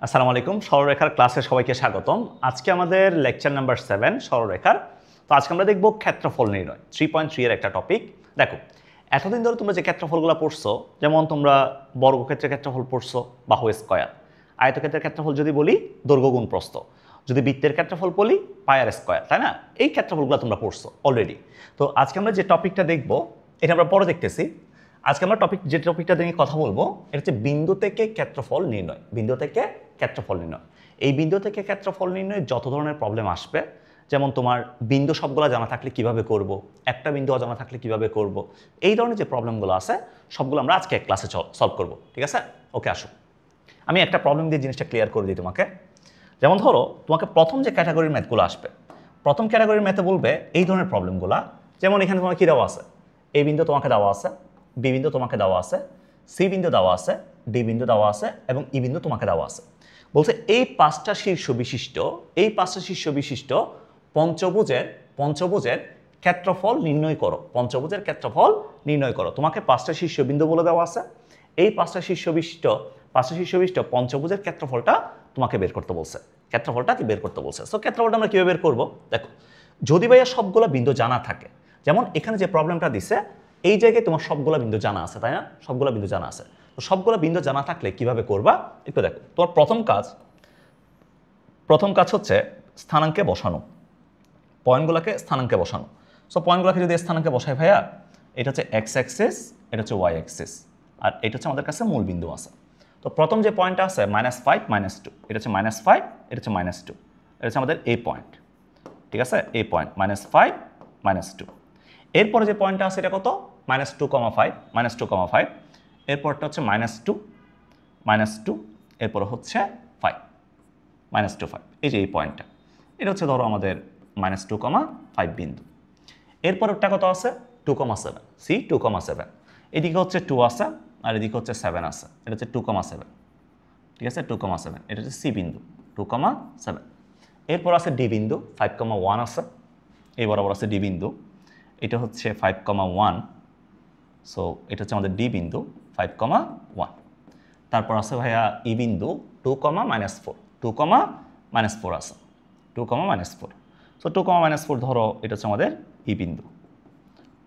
আসসালামু আলাইকুম সরলরেখার ক্লাসে সবাইকে স্বাগতম। আজকে আমাদের লেকচার নাম্বার 7 সরলরেখার। তো আজকে আমরা দেখব ক্ষেত্রফল নির্ণয় 3.3 এর একটা টপিক। দেখো, এতদিন ধরে তোমরা যে ক্ষেত্রফলগুলো পড়ছো, যেমন তোমরা বর্গক্ষেত্রের ক্ষেত্রফল পড়ছো বাহু স্কয়ার, আয়তক্ষেত্রের ক্ষেত্রফল যদি বলি দৈর্ঘ্য গুণ প্রস্থ, যদি বৃত্তের ক্ষেত্রফল বলি পায়ার স্কয়ার, তাই না? এই ক্ষেত্রফলগুলো তোমরা পড়ছো অলরেডি। তো আজকে আমরা যে টপিকটা দেখব এটা আমরা পরে দেখতেছি। আজকে আমরা যে টপিকটা নিয়ে কথা বলবো এটা হচ্ছে বিন্দু থেকে ক্ষেত্রফল নির্ণয়। বিন্দু থেকে ক্ষেত্রফল নির্ণয়, এই বিন্দু থেকে ক্ষেত্রফল নির্ণয় যত ধরনের প্রবলেম আসবে, যেমন তোমার বিন্দু সবগুলো জানা থাকলে কিভাবে করব, একটা বিন্দু অজানা থাকলে কিভাবে করব, এই ধরনের যে প্রবলেমগুলো আছে সবগুলো আমরা আজকে এক ক্লাসে সলভ করব। ঠিক আছে? ওকে, আসো আমি একটা প্রবলেম দিয়ে জিনিসটা ক্লিয়ার করে দিই তোমাকে। যেমন ধরো তোমাকে প্রথম যে ক্যাটাগরির ম্যাথগুলো আসবে, প্রথম ক্যাটাগরির ম্যাথে বলবে এই ধরনের প্রবলেমগুলো। যেমন এখানে তোমার কী দেওয়া আছে, এ বিন্দু তোমাকে দেওয়া আছে, বি বিন্দু তোমাকে দেওয়া আছে, সি বিন্দু দেওয়া আছে, ডি বিন্দু দেওয়া আছে এবং ই বিন্দু তোমাকে দেওয়া আছে। বলছে এই পাঁচটা শীর্ষ বিশিষ্ট পঞ্চভুজের ক্ষেত্রফল নির্ণয় করো। পঞ্চভুজের ক্ষেত্রফল নির্ণয় করো। তোমাকে পাঁচটা শীর্ষবিন্দু বলে দেওয়া আছে। এই পাঁচটা শীর্ষ বিশিষ্ট পঞ্চভুজের ক্ষেত্রফলটা তোমাকে বের করতে বলছে। ক্ষেত্রফলটা কি বের করতে বলছে? সো ক্ষেত্রফলটা আমরা কীভাবে বের করবো? দেখো, যদি ভাইয়া সবগুলো বিন্দু জানা থাকে, যেমন এখানে যে প্রবলেমটা দিছে এই জায়গায় তোমার সবগুলো বিন্দু জানা আছে, তাই না? সবগুলো বিন্দু জানা আছে। তো সবগুলো বিন্দু জানা থাকলে কিভাবে করবা একটু দেখো। তোমার প্রথম কাজ হচ্ছে স্থানাঙ্কে বসানো, পয়েন্টগুলোকে স্থানাঙ্কে বসানো। সো পয়েন্টগুলোকে যদি স্থানাঙ্কে বসাই ভাইয়া, এটা হচ্ছে এক্স অ্যাক্সিস, এটা হচ্ছে ওয়াই অ্যাক্সিস, আর এটা হচ্ছে আমাদের কাছে মূল বিন্দু আছে। তো প্রথম যে পয়েন্টটা আছে -5 -2, এটা হচ্ছে -5, এটা হচ্ছে -2, এটা হচ্ছে আমাদের এ পয়েন্ট। ঠিক আছে? এই পয়েন্ট -5 -2। এরপরে যে পয়েন্টটা আছে এটা কত? -2,5, এরপরটা হচ্ছে -2, এরপর হচ্ছে 5, -2,5। এই যে এই পয়েন্টটা, এটা হচ্ছে ধরো আমাদের -2,5 বিন্দু। এরপরটা কত আছে? 2,7, সি 2,7। এদিকে হচ্ছে 2 আছে আর এদিকে হচ্ছে 7 আছে, এটা হচ্ছে 2,7। ঠিক আছে? 2,7, এটা হচ্ছে সি বিন্দু 2,7। এরপর আছে ডি বিন্দু 5,1 আছে, এই বরাবর আছে ডি বিন্দু, এটা হচ্ছে 5,1। সো এটা হচ্ছে আমাদের ডি বিন্দু 5,1। তারপর আছে ভাইয়া ই বিন্দু 2,-4, 2,-4 আছে, 2,-4। সো 2,-4 ধরো এটা হচ্ছে আমাদের ই বিন্দু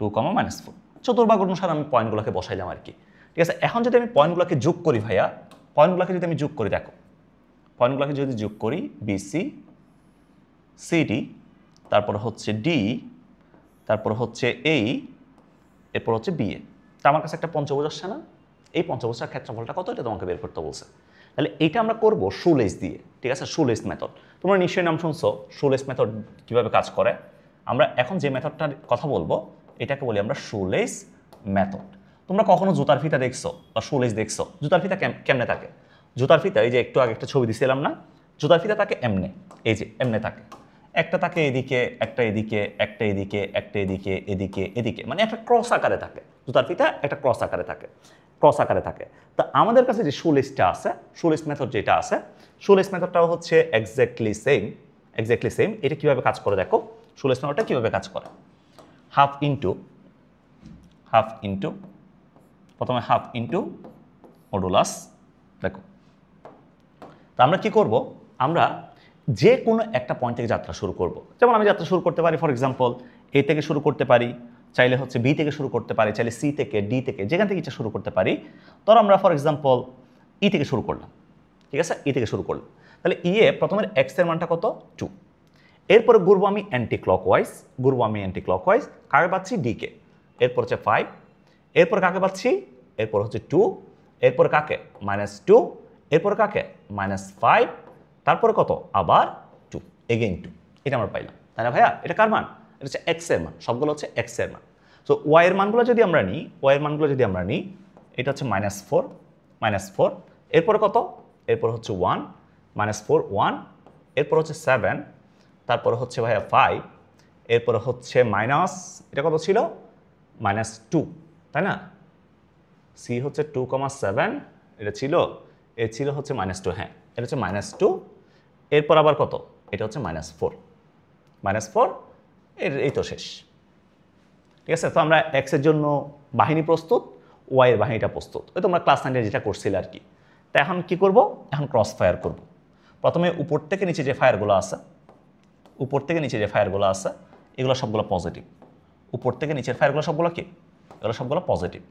2,-4। চতুর্ভাগ অনুসারে আমি পয়েন্টগুলোকে বসাইলাম আর কি। ঠিক আছে? এখন যদি আমি পয়েন্টগুলোকে যোগ করি ভাইয়া, পয়েন্টগুলোকে যদি আমি যোগ করি, দেখো পয়েন্টগুলোকে যদি যোগ করি বিসি, সিডি, তারপর হচ্ছে ডি, তারপর হচ্ছে এই, এরপর হচ্ছে বিএ। তা আমার কাছে একটা পঞ্চভুজ আসছে না? এই পঞ্চভুজটার ক্ষেত্রফলটা কত এটা তোমাকে বের করতে বলছে। তাহলে এটা আমরা করব শুলেস দিয়ে। ঠিক আছে? Shoelace method. তোমরা নিশ্চয়ই নাম শুনছো শুলেস মেথড কীভাবে কাজ করে। আমরা এখন যে মেথডটার কথা বলবো এটাকে বলি আমরা শুলেস মেথড। তোমরা কখনো জুতার ফিতা দেখছো বা শুলেস দেখছো? জুতার ফিতা কেমনে থাকে? জুতার ফিতা এই যে একটু আগে একটা ছবি দিছিলাম না, জুতার ফিতা থাকে এমনে, এই যে এমনে থাকে। একটা থাকে এদিকে, একটা এদিকে, একটা এদিকে, একটা এদিকে, এদিকে, এদিকে, মানে একটা ক্রস আকারে থাকে। জুতার ফিতা একটা ক্রস আকারে থাকে। তো আমাদের কাছে যে শুলেসটা আছে, শুলেস মেথড যেটা আছে, শুলেস মেথডটাও হচ্ছে এক্স্যাক্টলি সেম। এটা কিভাবে কাজ করে দেখো, শুলেস মেথডটা কিভাবে কাজ করে। হাফ ইন্টু প্রথমে হাফ ইন্টু মডুলাস। দেখো, তো আমরা কি করব, আমরা যে কোনো একটা পয়েন্ট থেকে যাত্রা শুরু করব। যেমন আমি যাত্রা শুরু করতে পারি ফর এক্সাম্পল এ থেকে শুরু করতে পারি, চাইলে হচ্ছে বি থেকে শুরু করতে পারি, চাইলে সি থেকে, ডি থেকে, যেখান থেকে ইচ্ছা শুরু করতে পারি। ধরো আমরা ফর এক্সাম্পল ই থেকে শুরু করলাম। ঠিক আছে? ই থেকে শুরু করলাম। তাহলে ই এ প্রথমের এক্স এর মানটা কত? 2। এরপরে ঘুরবো আমি অ্যান্টি ক্লকওয়াইজ। কাকে পাচ্ছি? ডিকে। এরপর হচ্ছে 5। এরপর কাকে পাচ্ছি? এরপর হচ্ছে 2। এরপর কাকে? -2। এরপর কাকে? -5। তারপরে কত? আবার 2, এগেইন 2। এটা আমরা পাইলাম, তাই না ভাইয়া? এটা কার মান? এটা হচ্ছে এক্স এর মান, সবগুলো হচ্ছে এক্স এর মান। সো ওয়াই এর মানগুলো যদি আমরা নিই, এটা হচ্ছে -4। এরপরে কত? এরপর হচ্ছে 1, -4 1। এরপর হচ্ছে 7। তারপরে হচ্ছে ভাইয়া 5। এরপরে হচ্ছে এটা কত ছিল? -2, তাই না? সি হচ্ছে 2,7, এটা ছিল, এ ছিল হচ্ছে -2, হ্যাঁ এটা হচ্ছে -2। এরপর আবার কত? এটা হচ্ছে -4, এই তো শেষ। ঠিক আছে? তো আমরা এক্স এর জন্য বাহিনী প্রস্তুত, ওয়াই এর বাহিনীটা প্রস্তুত। ওই তোমরা ক্লাস 9 যেটা করছিলে আর কি। তো এখন কি করব, এখন ক্রস ফায়ার করব। প্রথমে উপর থেকে নিচে যে ফায়ারগুলো আছে, উপর থেকে নিচে যে ফায়ারগুলো আছে এগুলো সবগুলো পজিটিভ। উপর থেকে নিচের ফায়ারগুলো সবগুলো কি, এগুলো সবগুলো পজিটিভ।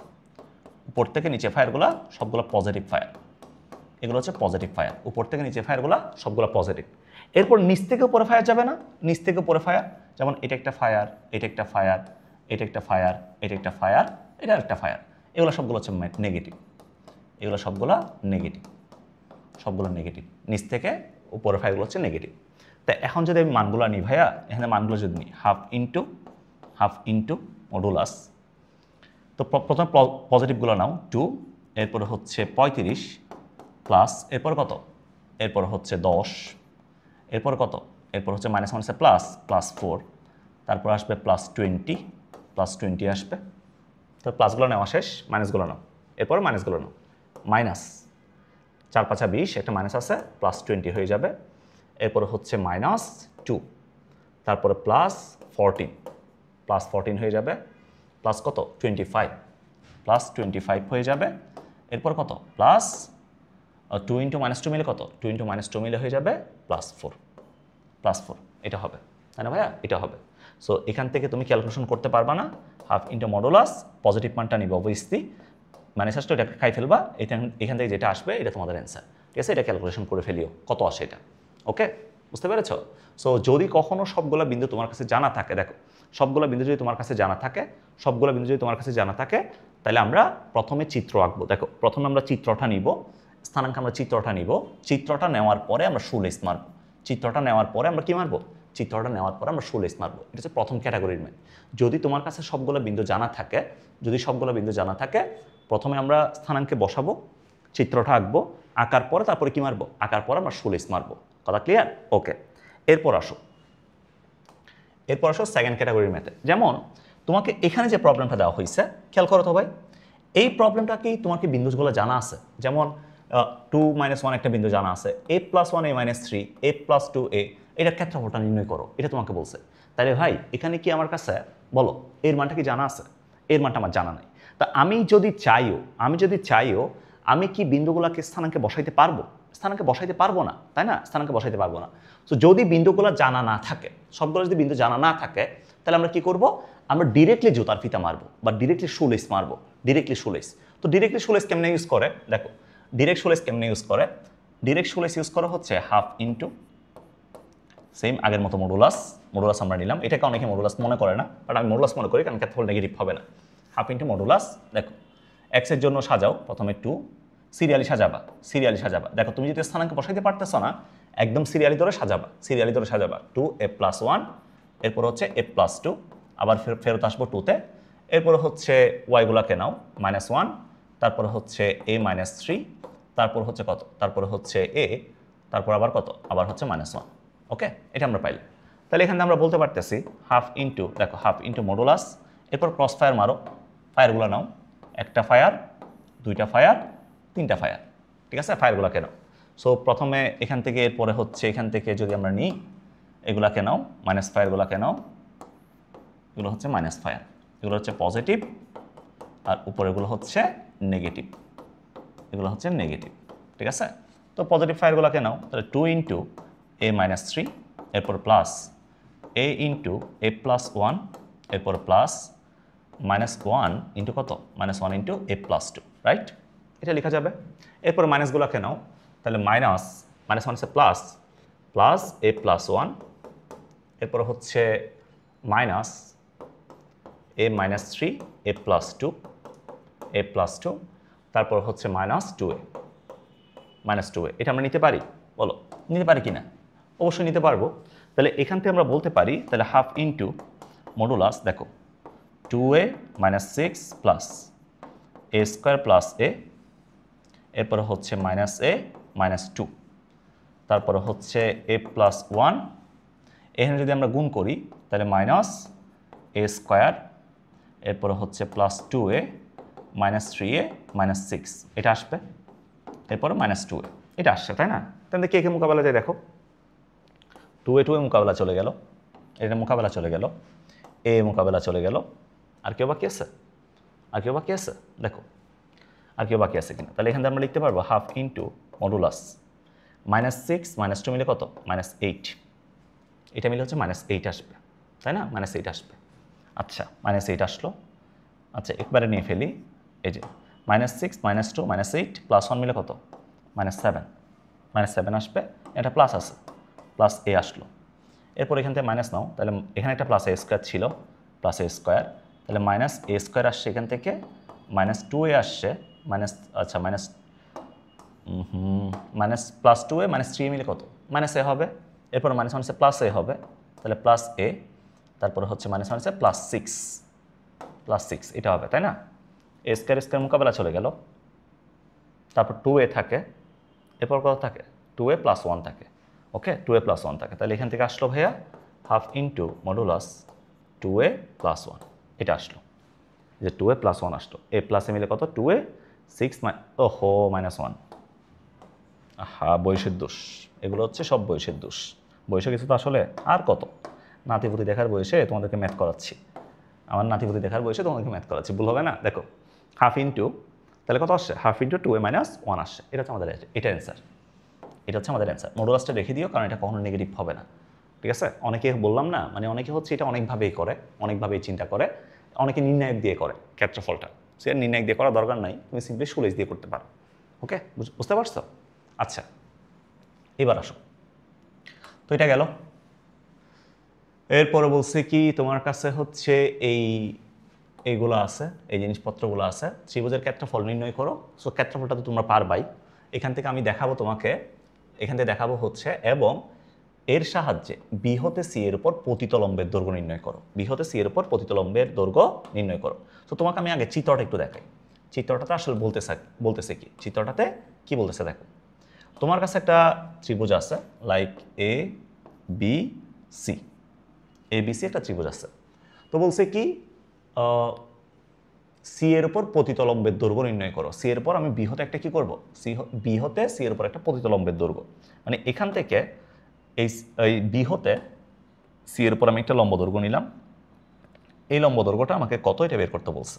উপর থেকে নিচে ফায়ারগুলো সবগুলো পজিটিভ ফায়ার, এগুলো হচ্ছে পজিটিভ ফায়ার। উপর থেকে নিচে ফায়ারগুলো সবগুলো পজিটিভ। এরপর নিচ থেকে উপরে ফায়ার যাবে না, নিচ থেকে উপরে ফায়ার, যেমন এটা একটা ফায়ার, এটা একটা ফায়ার, এটা একটা ফায়ার, এটা একটা ফায়ার, এটা একটা ফায়ার, এগুলো সবগুলো হচ্ছে নেগেটিভ। এগুলো সবগুলো নেগেটিভ, সবগুলো নেগেটিভ। নিচ থেকে উপরে ফায়ারগুলো হচ্ছে নেগেটিভ। তা এখন যদি আমি মানগুলো নিই ভাইয়া, এখানে মানগুলো যদি নিই হাফ ইন্টু মডুলাস, তো প্রথমে পজিটিভগুলো নাও 2, এরপরে হচ্ছে 35 প্লাস, এরপর কত, এরপর হচ্ছে 10, এরপর কত, এরপর হচ্ছে মাইনাস মাইনাসে প্লাস, প্লাস 4, তারপর আসবে প্লাস 20, প্লাস 20 আসবে। তো প্লাসগুলো নেওয়া শেষ, মাইনাসগুলো নাও, এরপর মাইনাসগুলো নাও। মাইনাস 4 5 20, একটা মাইনাস আছে, প্লাস 20 হয়ে যাবে। এরপর হচ্ছে মাইনাস 2, তারপরে প্লাস 14, প্লাস 14 হয়ে যাবে, প্লাস কত 25, প্লাস 25 হয়ে যাবে। এরপর কত প্লাস 2 ইন্টু মাইনাস 2 মিলে কত, 2 ইন্টু মাইনাস 2 মিলে হয়ে যাবে প্লাস 4, প্লাস 4, এটা হবে, তাই না ভাইয়া, এটা হবে। সো এখান থেকে তুমি ক্যালকুলেশন করতে পারবা না, হাফ ইন্টু মডুলাস, পজিটিভ মানটা নিবে অবশ্যই, মাইনাস আসলে এটাকে খাই ফেলবা, এখান থেকে যেটা আসবে এটা তোমাদের অ্যান্সার, ঠিক আছে। এটা ক্যালকুলেশন করে ফেলিও কত আসে এটা, ওকে, বুঝতে পেরেছ। সো যদি কখনো সবগুলো বিন্দু তোমার কাছে জানা থাকে, দেখো সবগুলো বিন্দু যদি তোমার কাছে জানা থাকে, সবগুলো বিন্দু যদি তোমার কাছে জানা থাকে, তাহলে আমরা প্রথমে চিত্র আঁকবো। দেখো প্রথমে আমরা চিত্রটা নিব, স্থানাঙ্ক আমরা চিত্রটা নিব, চিত্রটা নেওয়ার পরে আমরা শুলেস মারবো, চিত্রটা নেওয়ার পরে আমরা কি মারবো, চিত্রটা নেওয়ার পরে আমরা শুলেস মারবো। এটা হচ্ছে প্রথম ক্যাটাগরির ম্যাথ। যদি তোমার কাছে সবগুলো বিন্দু জানা থাকে, যদি সবগুলো বিন্দু জানা থাকে, প্রথমে আমরা স্থানাঙ্কে বসাবো, চিত্রটা আঁকবো, আঁকার পরে তারপরে কি মারবো, আঁকার পরে আমরা শুলেস মারবো। কথা ক্লিয়ার, ওকে। এরপর আসো সেকেন্ড ক্যাটাগরির ম্যাথে। যেমন তোমাকে এখানে যে প্রবলেমটা দেওয়া হয়েছে, খেয়াল করো তো ভাই, এই প্রবলেমটা কি তোমার কি বিন্দুগুলো জানা আছে? যেমন 2 - 1 একটা বিন্দু জানা আছে, a + 1 a - 3 a + 2 a, এটার ক্ষেত্রফলটা নির্ণয় করো, এটা তোমাকে বলছে। তাহলে ভাই এখানে কি আমার কাছে বলো এর মানটা কি জানা আছে? এর মানটা আমার জানা নাই। তা আমি যদি চাইও আমি কি বিন্দুগুলোকে স্থানাঙ্কে বসাইতে পারবো? স্থানাঙ্কে বসাইতে পারবো না, তাই না? স্থানাঙ্কে বসাইতে পারবো না। তো যদি বিন্দুগুলো জানা না থাকে, সবগুলো যদি বিন্দু জানা না থাকে, তাহলে আমরা কি করব, আমরা ডিরেক্টলি জুতার ফিতা মারবো বা ডিরেক্টলি শুলেস মারবো, ডিরেক্টলি শুলেস। তো ডিরেক্টলি শুলেস কেমনে ইউজ করে দেখো, ডিরেক্ট শুলেস কেমনে ইউজ করে, ডিরেক্ট শুলেস ইউজ করা হচ্ছে হাফ ইন্টু সেম আগের মতো মডুলাস আমরা নিলাম। এটাকে অনেকে মডুলাস মনে করে না, বাট আমি মডুলাস মনে করি, কারণ ক্ষেত্রফল নেগেটিভ হবে না। হাফ ইন্টু মডুলাস, দেখো এক্সের জন্য সাজাও, প্রথমে 2 সিরিয়ালি সাজাবা, দেখো তুমি যদি স্থানাঙ্ক বসাইতে পারতেছো না, একদম সিরিয়ালি ধরে সাজাবা 2 a + 1, এরপর হচ্ছে a + 2, আবার ফেরত আসবো 2তে, এরপর হচ্ছে ওয়াইগুলাকে নাও -1, তারপর হচ্ছে a - 3, তারপর হচ্ছে কত, তারপর হচ্ছে a, তারপর আবার কত, আবার হচ্ছে -1, ওকে। এটা আমরা পাইলাম। তাহলে এখানে আমরা বলতে পারতেছি হাফ ইন্টু, দেখো হাফ ইন্টু মডুলাস, এরপর ক্রস ফায়ার মারো, ফায়ারগুলো নাও, একটা ফায়ার, দুইটা ফায়ার, তিনটা ফায়ার, ঠিক আছে, ফায়ারগুলোকে নাও। সো প্রথমে এখান থেকে, এরপরে হচ্ছে এখান থেকে যদি আমরা নিই, এগুলাকে নাও, মাইনাস ফায়ারগুলোকে নাও, এগুলো হচ্ছে মাইনাস ফায়ার, এগুলো হচ্ছে পজিটিভ, আর উপরেগুলো হচ্ছে নেগেটিভ, এগুলো হচ্ছে নেগেটিভ, ঠিক আছে। তো পজিটিভ ফায়ারগুলোকে নাও, তাহলে 2 ইন্টু a - 3, এরপর প্লাস a ইন্টু a + 1, এরপর প্লাস -1 ইন্টু কত, -1 ইন্টু a + 2, রাইট? এটা লেখা যাবে। এরপর মাইনাসগুলোকে নাও, তাহলে মাইনাস হচ্ছে প্লাস a + 1, এরপর হচ্ছে মাইনাস a - 3 a + 2, তারপর হচ্ছে -2a, এটা আমরা নিতে পারি, বলো নিতে পারি কি না? অবশ্যই নিতে পারবো। তাহলে এখান থেকে আমরা বলতে পারি, তাহলে হাফ ইন্টু মডুলাস, দেখো 2a - 6 plus a² plus a, এরপর হচ্ছে -a - 2, তারপর হচ্ছে a + 1, এখানে যদি আমরা গুণ করি তাহলে -a², এরপর হচ্ছে +2a -3a -6, এটা আসবে, এরপরে -2a, এটা আসছে, তাই না? তাহলে কে মোকাবেলা যায়, দেখো 2a মোকাবেলা চলে গেল, এটা মোকাবেলা চলে গেল, এ মোকাবেলা চলে গেল, আর কেউ বাকি আছে? দেখো আর কেউ বাকি আছে কিনা। তাহলে এখান থেকে আমরা লিখতে পারবো হাফ ইন্টু মডুলাস -6 -2 মিলে কত -8, এটা মিলে হচ্ছে -8 আসবে, তাই না? -8 আসবে। আচ্ছা -8 আসলো। আচ্ছা একবারে নিয়ে ফেলি, এই যে -6 -2 -8 +1 মিলে কত -7, -7 আসবে, এটা প্লাস আছে, প্লাস এ আসলো। এরপর এখান থেকে মাইনাস নাও, তাহলে এখানে একটা প্লাস এ স্কোয়ার ছিল, প্লাস এ স্কোয়ার, তাহলে -a² আসছে এখান থেকে, -2a আসছে, আচ্ছা +2a -3 মিলে কত -a হবে, এরপর -1 প্লাস এ হবে, তাহলে প্লাস এ, তারপরে হচ্ছে -1 +6 এটা হবে, তাই না? a² মোকাবেলা চলে গেল, তারপর 2a থাকে, এরপর কত থাকে 2a + 1 থাকে, ওকে 2a + 1 থাকে, তাহলে এখান থেকে আসলো ভাইয়া হাফ ইন্টু মডুলাস 2a + 1, এটা আসলো, যে 2a + 1 আসলো, এ প্লাসে মিলে কত 2a 6 ওহো -1, আহা বয়সের দোষ, এগুলো হচ্ছে সব বয়সের দোষ, বয়সে কিছু তো আসলে আর কত, নাতিপুতি দেখার বয়সে তোমাদেরকে ম্যাথ করাচ্ছি, আমার নাতিপুতি দেখার বয়সে তোমাদেরকে ম্যাথ করাচ্ছি, ভুল হবে না। দেখো হাফ ইন্টু, তাহলে কত আসছে হাফ ইন্টু 2a - 1 আসছে, এটা হচ্ছে আমাদের এটা অ্যান্সার, এটা হচ্ছে আমাদের অ্যান্সার। মডুলাসটা রেখে দিও, কারণ এটা কখনো নেগেটিভ হবে না, ঠিক আছে? অনেকে বললাম না, মানে অনেকে হচ্ছে এটা অনেকভাবেই করে, অনেকভাবেই চিন্তা করে, অনেকে নির্ণায়ক দিয়ে করে ক্ষেত্রফলটা, সে নির্ণায়ক দিয়ে করার দরকার নাই, তুমি সিম্পলি সুলেজ দিয়ে করতে পারো, ওকে বুঝতে পারছো? আচ্ছা এবার আসো, তো এটা গেল। এরপরে বলছে কি তোমার কাছে হচ্ছে এইগুলো আছে, এই জিনিসপত্রগুলো আছে, ত্রিভুজের ক্ষেত্রফল নির্ণয় করো। সো ক্ষেত্রফলটা তো তোমরা পারবাই, এখান থেকে আমি দেখাবো তোমাকে, এখান থেকে দেখাবো হচ্ছে, এবং এর সাহায্যে বি হতে সি এর উপর প্রতিতলম্বের দৈর্ঘ্য নির্ণয় করো, বি হতে সি এর উপর প্রতিতলম্বের দৈর্ঘ্য নির্ণয় করো। তো তোমাকে আমি আগে চিত্রটা একটু দেখাই, চিত্রটাতে আসলে বলতেছে কি, চিত্রটাতে কি বলতেছে দেখো, তোমার কাছে একটা ত্রিভুজ আছে, like A B C, ABC একটা ত্রিভুজ আছে। তো বলছে কি সি এর উপর প্রতিতলম্বের দৈর্ঘ্য নির্ণয় করো। সি এর উপর আমি বি হতে একটা কি করব, বি হতে সি এর উপর একটা প্রতিতলম্বের দৈর্ঘ্য, মানে এখান থেকে এই বি হতে সি এর উপর আমি একটা লম্ব দৈর্ঘ্য নিলাম, এই লম্ব দৈর্ঘ্যটা আমাকে কত এটা বের করতে বলছে,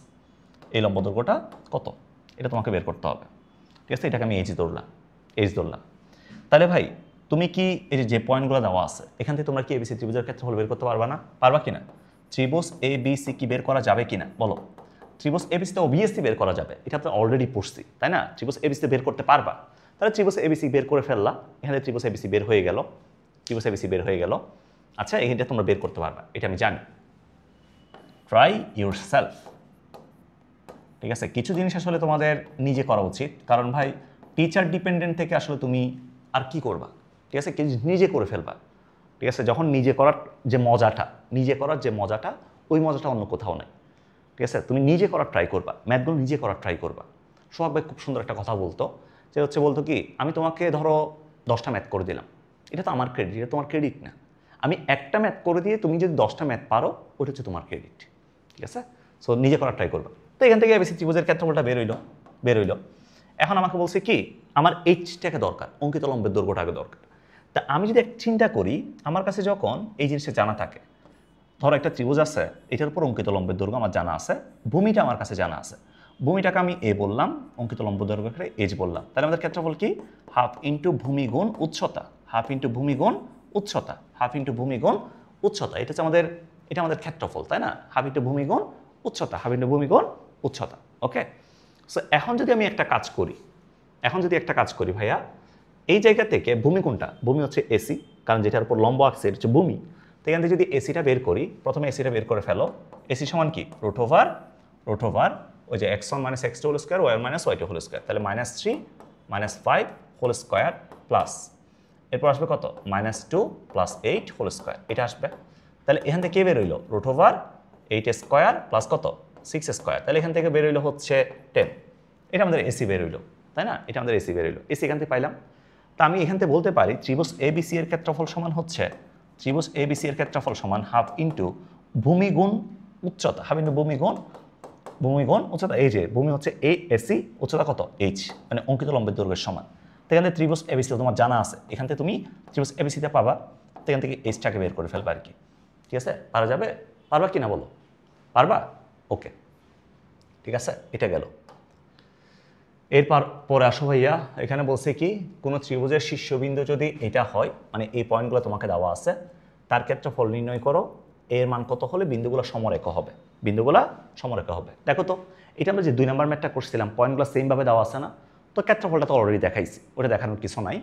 এই লম্ব দৈর্ঘ্যটা কত এটা তোমাকে বের করতে হবে, ঠিক আছে? এটাকে আমি এইচ ধরলাম। তাহলে ভাই তুমি কি এই যে পয়েন্টগুলো দেওয়া আছে, এখান থেকে তোমরা কি এবিসি ত্রিভুজের ক্ষেত্রফল বের করতে পারবা না? পারবা কিনা? ত্রিভুজ এ বি সি কি বের করা যাবে কিনা বলো? ত্রিভুজ এবিসি তো অবভিয়াসলি বের করা যাবে, এটা আমরা অলরেডি পড়ছি, তাই না? ত্রিভুজ এবিসি বের করতে পারবা, তাহলে ত্রিভুজ এবিসি বের করে ফেললা, এখানে ত্রিভুজ এবিসি বের হয়ে গেল, ত্রিভুজ এবিসি বের হয়ে গেল। আচ্ছা এইটা তোমরা বের করতে পারবা, এটা আমি জানি, ট্রাই ইউর সেলফ, ঠিক আছে? কিছু জিনিস আসলে তোমাদের নিজে করা উচিত, কারণ ভাই টিচার ডিপেন্ডেন্ট থেকে আসলে তুমি আর কি করবা, ঠিক আছে? নিজে করে ফেলবা, ঠিক আছে? যখন নিজে করার যে মজাটা, ওই মজাটা অন্য কোথাও নাই, ঠিক আছে? তুমি নিজে করার ট্রাই করবা, ম্যাথগুলো নিজে করার ট্রাই করবা। সোহাগ ভাই খুব সুন্দর একটা কথা বলতো, যে বলতো কি, আমি তোমাকে ধরো 10টা ম্যাথ করে দিলাম, এটা তো আমার ক্রেডিট, এটা তোমার ক্রেডিট না। আমি একটা ম্যাথ করে দিয়ে তুমি যদি 10টা ম্যাথ পারো, ওটা হচ্ছে তোমার ক্রেডিট, ঠিক আছে? সো নিজে করার ট্রাই করবা। তো এখান থেকে এবিসি ত্রিভুজের ক্ষেত্রফলটা বের হইল। এখন আমাকে বলছে কি, আমার এইচটাকে দরকার, অঙ্কিত লম্বের দৈর্ঘ্যটাকে দরকার। তা আমি যদি এক চিন্তা করি, আমার কাছে যখন এই জিনিসটা জানা থাকে, ধরো একটা ত্রিভুজ আছে, এটার উপর অঙ্কিত লম্বের দৈর্ঘ্য আমার জানা আছে, ভূমিটা আমার কাছে জানা আছে, ভূমিটাকে আমি এ বললাম, অঙ্কিত লম্ব দৈর্ঘ্যকে এইচ বললাম, তাহলে আমাদের ক্ষেত্রফল কি, হাফ ইন্টু ভূমি গুণ উচ্চতা, হাফ ইন্টু ভূমি গুণ উচ্চতা, হাফ ইন্টু ভূমি গুণ উচ্চতা, এটা হচ্ছে আমাদের ক্ষেত্রফল, তাই না? হাফ ইন্টু ভূমি গুণ উচ্চতা, হাফ ইন্টু ভূমি গুণ উচ্চতা, ওকে? সো এখন যদি একটা কাজ করি ভাইয়া, এই জায়গা থেকে ভূমি কোনটা, ভূমি হচ্ছে এসি, কারণ যেটার উপর লম্ব আঁকছে এটা হচ্ছে ভূমি। তো এখান থেকে যদি এসিটা বের করি, প্রথমে এসিটা বের করে ফেলো, এসি সমান কি, রুট ওভার ওই যে x1 - x2 whole square, y1 - y2 whole square, তাহলে -3 - 5 হোল স্কোয়ার প্লাস, এরপর আসবে কত, -2 + 8 হোল স্কোয়ার, এটা আসবে। তাহলে এখান থেকে কে বের হইলো, রুট ওভার 8 স্কোয়ার প্লাস কত, 6 স্কোয়ার, তাহলে এখান থেকে বের হইলো হচ্ছে 10, এটা আমাদের এসি বের হইলো, তাই না? এটা আমাদের এসি বের হইলো, এসি এখান থেকে পাইলাম। তা আমি এখান থেকে বলতে পারি ত্রিভুজ এবিসি এর ক্ষেত্রফল সমান হচ্ছে, ত্রিভুজ এবিসি এর ক্ষেত্রফল সমান হাফ ইন্টু ভূমি গুণ উচ্চতা, হাফ ইন্টু ভূমি গুণ উচ্চতা, এই যে ভূমি হচ্ছে এ এসি, উচ্চতা কত, এইচ, মানে অঙ্কিত লম্বের দৈর্ঘ্যের সমান। তো এখান থেকে ত্রিভুজ এবিসি তোমার জানা আছে, এখান থেকে তুমি ত্রিভুজ এবিসিতে পাবা, তো এখান থেকে এইচটাকে বের করে ফেলবা আর কি, ঠিক আছে? পারা যাবে, পারবা কি না বলো, পারবা? ওকে, ঠিক আছে, এটা গেল। এরপর পরে আসো ভাইয়া, এখানে বলছে কি কোনো ত্রিভুজের শীর্ষবিন্দু যদি এটা হয়, মানে এই পয়েন্টগুলো তোমাকে দেওয়া আছে, তার ক্ষেত্রফল নির্ণয় করো, এর মান কত হলে বিন্দুগুলো সমরেখা হবে, বিন্দুগুলো সমরেখা হবে। দেখো তো এটা আমরা যে 2 নম্বর ম্যাথটা করছিলাম, পয়েন্টগুলো সেমভাবে দেওয়া আছে না, তো ক্ষেত্রফলটা তো অলরেডি দেখাইছি, ওটা দেখানোর কিছু নাই।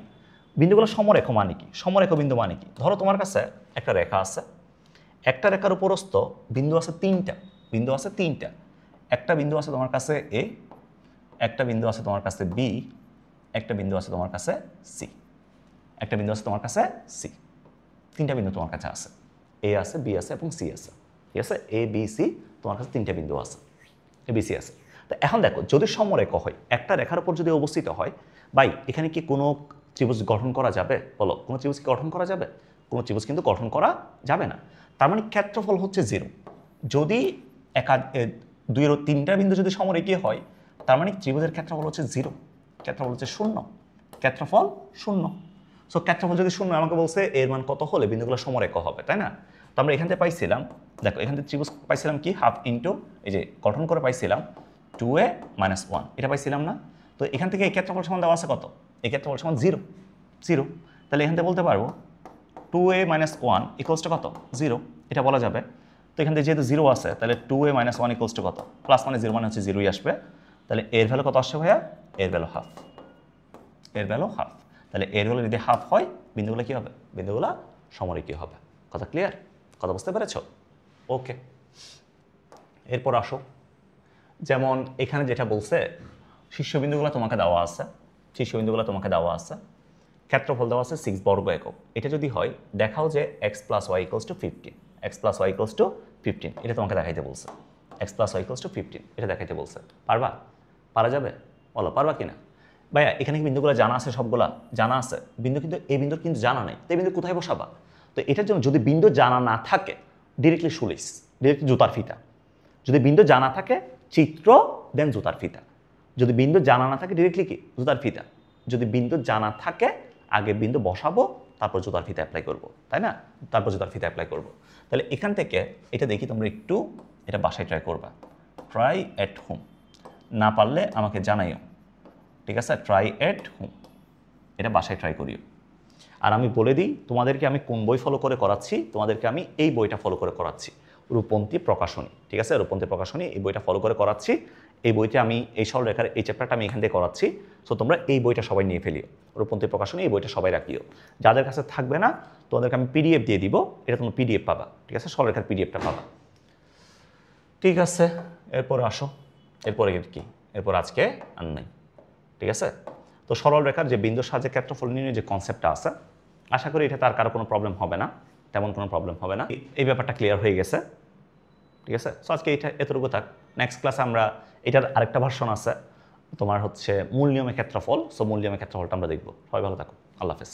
বিন্দুগুলো সমরেখা মানে কি, সমরেখা বিন্দু মানে কি, ধরো তোমার কাছে একটা রেখা আছে, একটা রেখার উপরস্থ বিন্দু আছে 3টা, বিন্দু আছে 3টা, একটা বিন্দু আছে তোমার কাছে এ, একটা বিন্দু আছে তোমার কাছে বি, একটা বিন্দু আছে তোমার কাছে সি, একটা বিন্দু আছে তোমার কাছে সি, 3টা বিন্দু তোমার কাছে আছে, এ আছে, বি আছে এবং সি আছে, ঠিক আছে, এ বি সি তোমার কাছে 3টা বিন্দু আছে, এ বি সি আছে। তো এখন দেখো যদি সমরেখা হয়, একটা রেখার উপর যদি অবস্থিত হয়, ভাই এখানে কি কোনো ত্রিভুজ গঠন করা যাবে? বলো, কোনো ত্রিভুজ কি গঠন করা যাবে? কোনো ত্রিভুজ কিন্তু গঠন করা যাবে না। তার মানে ক্ষেত্রফল হচ্ছে 0। যদি দুইয়ের 3টা বিন্দু যদি সমরেখীয় হয়, তার মানে ত্রিভুজের ক্ষেত্রফল হচ্ছে 0, ক্ষেত্রফল হচ্ছে 0, ক্ষেত্রফল 0। সো ক্ষেত্রফল যদি 0, আমাকে বলছে এর মান কত হলে বিন্দুগুলো সমরেখা হবে, তাই না? তো আমরা এখান থেকে পাইছিলাম, দেখো এখান থেকে ত্রিভুজ পাইছিলাম কি হাফ ইন্টু, এই যে গঠন করে পাইছিলাম 2a - 1, এটা পাইছিলাম না? তো এখান থেকে এই ক্ষেত্রফল সমান দেওয়া আছে কত, এই ক্ষেত্রফল সমান 0, 0। তাহলে এখান থেকে বলতে পারবো 2a - 1 ইকুয়ালস টু কত, 0, এটা বলা যাবে। তো এখান থেকে যেহেতু 0 আছে, তাহলে 2a - 1 ইকুয়ালস টু কত, প্লাস মানে 0 মানে হচ্ছে 0ই আসবে। তাহলে এর ভ্যালু কত আসছে ভাইয়া, এর ভ্যালু হাফ, এর ভ্যালু হাফ। তাহলে এর ভ্যালু যদি হাফ হয়, বিন্দুগুলো কী হবে, বিন্দুগুলো সমরেখীয় হবে। কথা ক্লিয়ার? কথা বুঝতে পেরেছ? ওকে, এরপর আসো, যেমন এখানে যেটা বলছে শীর্ষবিন্দুগুলো তোমাকে দেওয়া আছে, শীর্ষবিন্দুগুলো তোমাকে দেওয়া আছে, ক্ষেত্রফল দেওয়া আছে 6 বর্গ একক। এটা যদি হয়, দেখাও যে x + y = 15, x + y = 15, এটা তোমাকে দেখাইতে বলছে, x + y = 15, এটা দেখাইতে বলছে। পারবা? পারা যাবে? বলো পারবা কিনা? ভাইয়া এখানে কি বিন্দুগুলো জানা আছে? সবগুলা জানা আছে বিন্দু, কিন্তু এই বিন্দুর কিন্তু জানা নেই, তো এই বিন্দু কোথায় বসাবা? তো এটার জন্য যদি বিন্দু জানা না থাকে, ডিরেক্টলি শুলিস, ডিরেক্টলি জুতার ফিতা। যদি বিন্দু জানা থাকে, চিত্র দেন জুতার ফিতা। যদি বিন্দু জানা না থাকে, ডিরেক্টলি কি জুতার ফিতা। যদি বিন্দু জানা থাকে, আগে বিন্দু বসাবো, তারপর জুতার ফিতা অ্যাপ্লাই করব, তাই না? তারপর জুতার ফিতা অ্যাপ্লাই করব। তাহলে এখান থেকে এটা দেখি, তোমরা একটু এটা বাসায় ট্রাই করবা, ট্রাই এট হোম, না পারলে আমাকে জানাইও, ঠিক আছে? ট্রাই এট হোম, এটা বাসায় ট্রাই করিও। আর আমি বলে দিই তোমাদেরকে আমি কোন বই ফলো করে করাচ্ছি, তোমাদেরকে আমি এই বইটা ফলো করে করাচ্ছি, রূপন্তী প্রকাশনী, ঠিক আছে? রূপন্তী প্রকাশনী, এই বইটা ফলো করে করাচ্ছি। এই বইতে আমি এই সরলরেখার এই চ্যাপ্টারটা আমি এখান থেকে করাচ্ছি। সো তোমরা এই বইটা সবাই নিয়ে ফেলিও, রূপন্তী প্রকাশনী, এই বইটা সবাই রাখিও। যাদের কাছে থাকবে না, তোমাদেরকে আমি পিডিএফ দিয়ে দিব, এটা তোমরা পিডিএফ পাবা, ঠিক আছে? সরলরেখার পিডিএফটা পাবা, ঠিক আছে? এরপরে আসো, এরপরে কি, এরপর আজকে আর নাই, ঠিক আছে? তো সরল রেখার যে বিন্দুর সাহায্যে ক্ষেত্রফল নির্ণয়ের যে কনসেপ্টটা আছে, আশা করি এটা তার কারো কোনো প্রবলেম হবে না, তেমন কোনো প্রবলেম হবে না। এই ব্যাপারটা ক্লিয়ার হয়ে গেছে, ঠিক আছে? সো আজকে এটা এতটুকু থাক। নেক্সট ক্লাসে আমরা এটার আরেকটা ভার্সন আছে, তোমার হচ্ছে মূল নিয়মে ক্ষেত্রফল। সো মূল নিয়মে ক্ষেত্রফলটা আমরা দেখবো। সবাই ভালো থাকো, আল্লাহ হাফেজ।